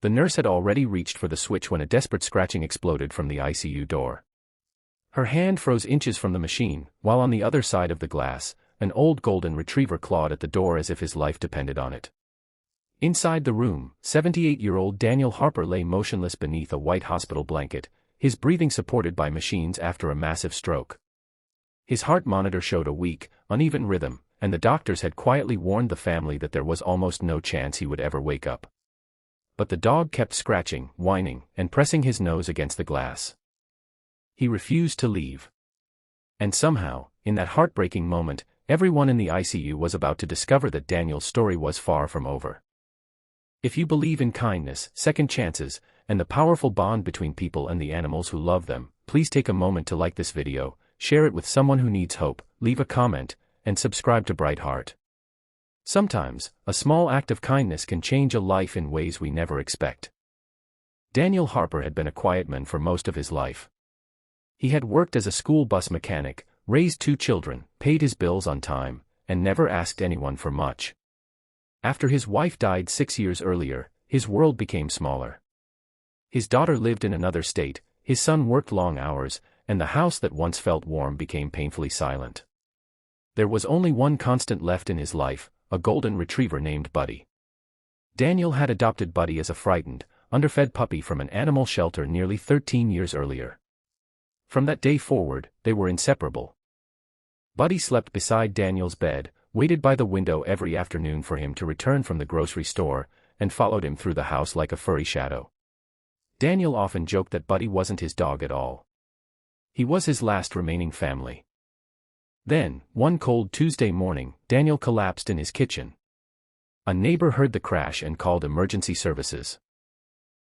The nurse had already reached for the switch when a desperate scratching exploded from the ICU door. Her hand froze inches from the machine, while on the other side of the glass, an old golden retriever clawed at the door as if his life depended on it. Inside the room, 78-year-old Daniel Harper lay motionless beneath a white hospital blanket, his breathing supported by machines after a massive stroke. His heart monitor showed a weak, uneven rhythm, and the doctors had quietly warned the family that there was almost no chance he would ever wake up. But the dog kept scratching, whining, and pressing his nose against the glass. He refused to leave. And somehow, in that heartbreaking moment, everyone in the ICU was about to discover that Daniel's story was far from over. If you believe in kindness, second chances, and the powerful bond between people and the animals who love them, please take a moment to like this video, share it with someone who needs hope, leave a comment, and subscribe to Bright Heart. Sometimes, a small act of kindness can change a life in ways we never expect. Daniel Harper had been a quiet man for most of his life. He had worked as a school bus mechanic, raised 2 children, paid his bills on time, and never asked anyone for much. After his wife died 6 years earlier, his world became smaller. His daughter lived in another state, his son worked long hours, and the house that once felt warm became painfully silent. There was only one constant left in his life, a golden retriever named Buddy. Daniel had adopted Buddy as a frightened, underfed puppy from an animal shelter nearly 13 years earlier. From that day forward, they were inseparable. Buddy slept beside Daniel's bed, waited by the window every afternoon for him to return from the grocery store, and followed him through the house like a furry shadow. Daniel often joked that Buddy wasn't his dog at all. He was his last remaining family. Then, one cold Tuesday morning, Daniel collapsed in his kitchen. A neighbor heard the crash and called emergency services.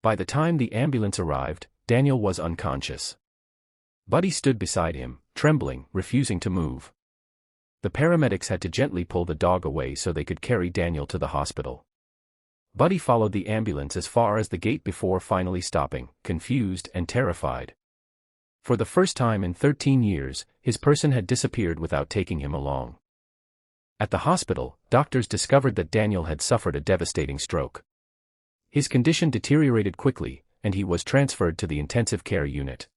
By the time the ambulance arrived, Daniel was unconscious. Buddy stood beside him, trembling, refusing to move. The paramedics had to gently pull the dog away so they could carry Daniel to the hospital. Buddy followed the ambulance as far as the gate before finally stopping, confused and terrified. For the first time in 13 years, his person had disappeared without taking him along. At the hospital, doctors discovered that Daniel had suffered a devastating stroke. His condition deteriorated quickly, and he was transferred to the intensive care unit.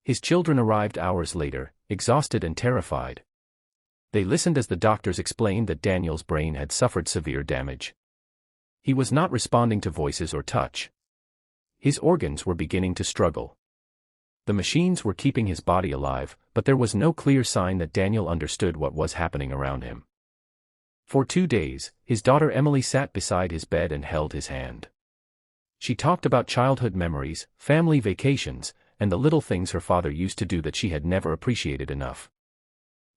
His children arrived hours later, exhausted and terrified. They listened as the doctors explained that Daniel's brain had suffered severe damage. He was not responding to voices or touch. His organs were beginning to struggle. The machines were keeping his body alive, but there was no clear sign that Daniel understood what was happening around him. For 2 days, his daughter Emily sat beside his bed and held his hand. She talked about childhood memories, family vacations, and the little things her father used to do that she had never appreciated enough.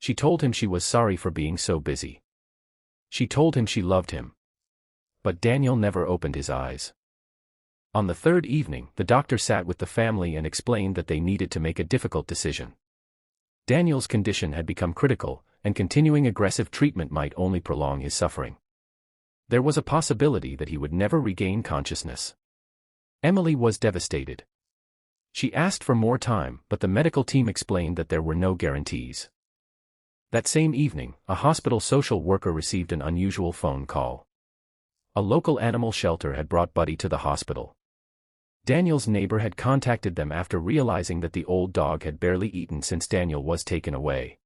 She told him she was sorry for being so busy. She told him she loved him. But Daniel never opened his eyes. On the 3rd evening, the doctor sat with the family and explained that they needed to make a difficult decision. Daniel's condition had become critical, and continuing aggressive treatment might only prolong his suffering. There was a possibility that he would never regain consciousness. Emily was devastated. She asked for more time, but the medical team explained that there were no guarantees. That same evening, a hospital social worker received an unusual phone call. A local animal shelter had brought Buddy to the hospital. Daniel's neighbor had contacted them after realizing that the old dog had barely eaten since Daniel was taken away.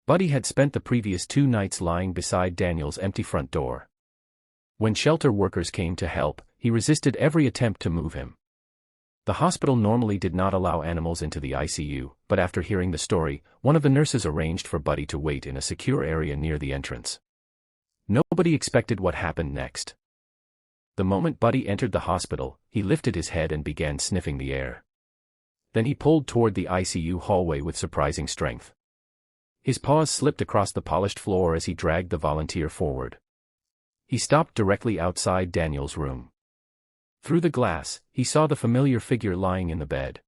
Buddy had spent the previous 2 nights lying beside Daniel's empty front door. When shelter workers came to help, he resisted every attempt to move him. The hospital normally did not allow animals into the ICU, but after hearing the story, one of the nurses arranged for Buddy to wait in a secure area near the entrance. Nobody expected what happened next. The moment Buddy entered the hospital, he lifted his head and began sniffing the air. Then he pulled toward the ICU hallway with surprising strength. His paws slipped across the polished floor as he dragged the volunteer forward. He stopped directly outside Daniel's room. Through the glass, he saw the familiar figure lying in the bed.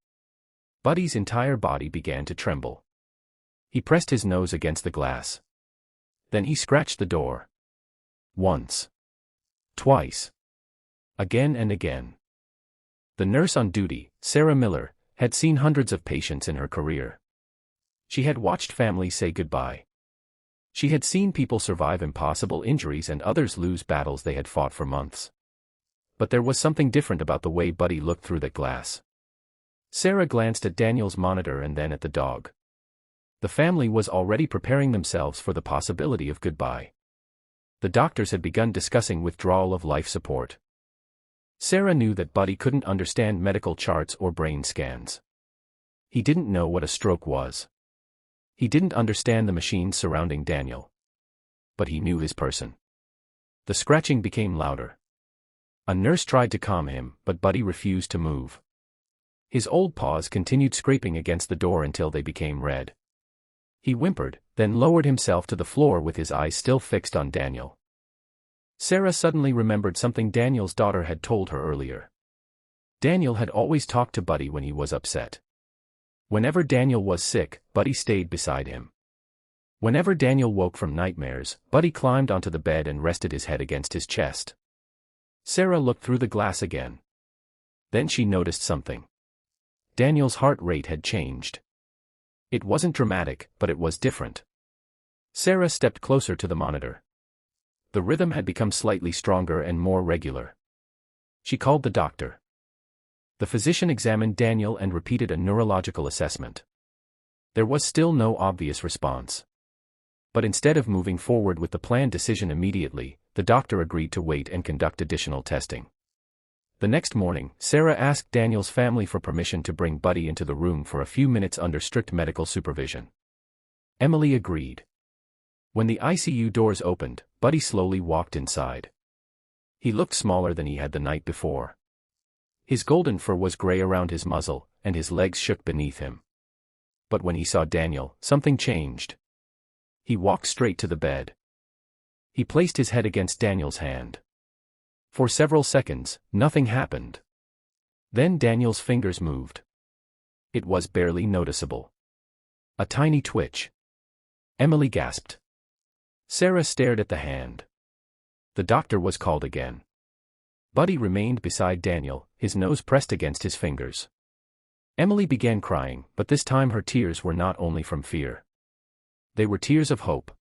Buddy's entire body began to tremble. He pressed his nose against the glass. Then he scratched the door. Once. Twice. Again and again. The nurse on duty, Sarah Miller, had seen hundreds of patients in her career. She had watched families say goodbye. She had seen people survive impossible injuries and others lose battles they had fought for months. But there was something different about the way Buddy looked through that glass. Sarah glanced at Daniel's monitor and then at the dog. The family was already preparing themselves for the possibility of goodbye. The doctors had begun discussing withdrawal of life support. Sarah knew that Buddy couldn't understand medical charts or brain scans. He didn't know what a stroke was. He didn't understand the machines surrounding Daniel. But he knew his person. The scratching became louder. A nurse tried to calm him, but Buddy refused to move. His old paws continued scraping against the door until they became red. He whimpered, then lowered himself to the floor with his eyes still fixed on Daniel. Sarah suddenly remembered something Daniel's daughter had told her earlier. Daniel had always talked to Buddy when he was upset. Whenever Daniel was sick, Buddy stayed beside him. Whenever Daniel woke from nightmares, Buddy climbed onto the bed and rested his head against his chest. Sarah looked through the glass again. Then she noticed something. Daniel's heart rate had changed. It wasn't dramatic, but it was different. Sarah stepped closer to the monitor. The rhythm had become slightly stronger and more regular. She called the doctor. The physician examined Daniel and repeated a neurological assessment. There was still no obvious response. But instead of moving forward with the planned decision immediately, the doctor agreed to wait and conduct additional testing. The next morning, Sarah asked Daniel's family for permission to bring Buddy into the room for a few minutes under strict medical supervision. Emily agreed. When the ICU doors opened, Buddy slowly walked inside. He looked smaller than he had the night before. His golden fur was gray around his muzzle, and his legs shook beneath him. But when he saw Daniel, something changed. He walked straight to the bed. He placed his head against Daniel's hand. For several seconds, nothing happened. Then Daniel's fingers moved. It was barely noticeable. A tiny twitch. Emily gasped. Sarah stared at the hand. The doctor was called again. Buddy remained beside Daniel, his nose pressed against his fingers. Emily began crying, but this time her tears were not only from fear. They were tears of hope.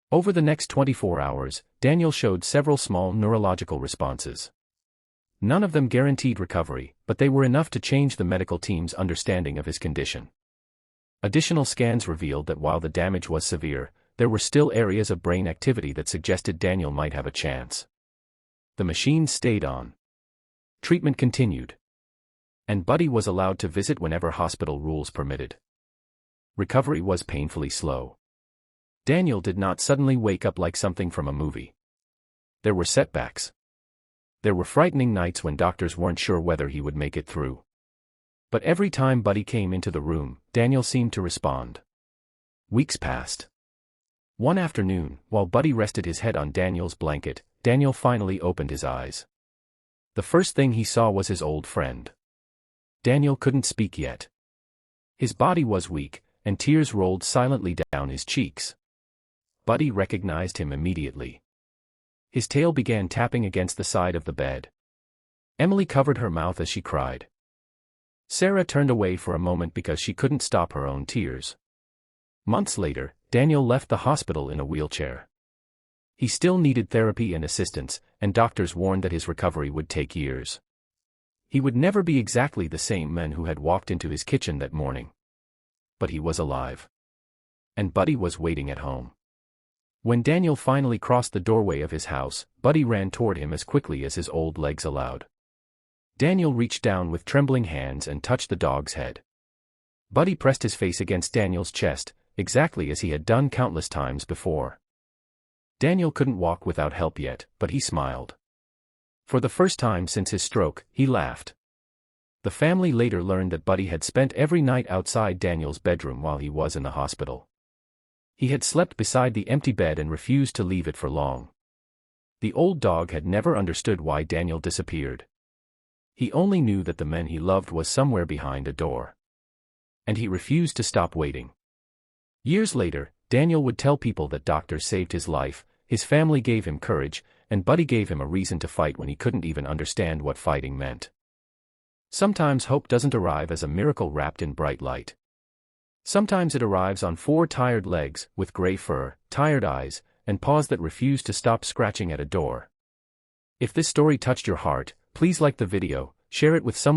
Over the next 24 hours, Daniel showed several small neurological responses. None of them guaranteed recovery, but they were enough to change the medical team's understanding of his condition. Additional scans revealed that while the damage was severe, there were still areas of brain activity that suggested Daniel might have a chance. The machines stayed on. Treatment continued. And Buddy was allowed to visit whenever hospital rules permitted. Recovery was painfully slow. Daniel did not suddenly wake up like something from a movie. There were setbacks. There were frightening nights when doctors weren't sure whether he would make it through. But every time Buddy came into the room, Daniel seemed to respond. Weeks passed. One afternoon, while Buddy rested his head on Daniel's blanket, Daniel finally opened his eyes. The first thing he saw was his old friend. Daniel couldn't speak yet. His body was weak, and tears rolled silently down his cheeks. Buddy recognized him immediately. His tail began tapping against the side of the bed. Emily covered her mouth as she cried. Sarah turned away for a moment because she couldn't stop her own tears. Months later, Daniel left the hospital in a wheelchair. He still needed therapy and assistance, and doctors warned that his recovery would take years. He would never be exactly the same man who had walked into his kitchen that morning. But he was alive. And Buddy was waiting at home. When Daniel finally crossed the doorway of his house, Buddy ran toward him as quickly as his old legs allowed. Daniel reached down with trembling hands and touched the dog's head. Buddy pressed his face against Daniel's chest, exactly as he had done countless times before. Daniel couldn't walk without help yet, but he smiled. For the first time since his stroke, he laughed. The family later learned that Buddy had spent every night outside Daniel's bedroom while he was in the hospital. He had slept beside the empty bed and refused to leave it for long. The old dog had never understood why Daniel disappeared. He only knew that the man he loved was somewhere behind a door. And he refused to stop waiting. Years later, Daniel would tell people that doctors saved his life, his family gave him courage, and Buddy gave him a reason to fight when he couldn't even understand what fighting meant. Sometimes hope doesn't arrive as a miracle wrapped in bright light. Sometimes it arrives on 4 tired legs, with gray fur, tired eyes, and paws that refuse to stop scratching at a door. If this story touched your heart, please like the video, share it with someone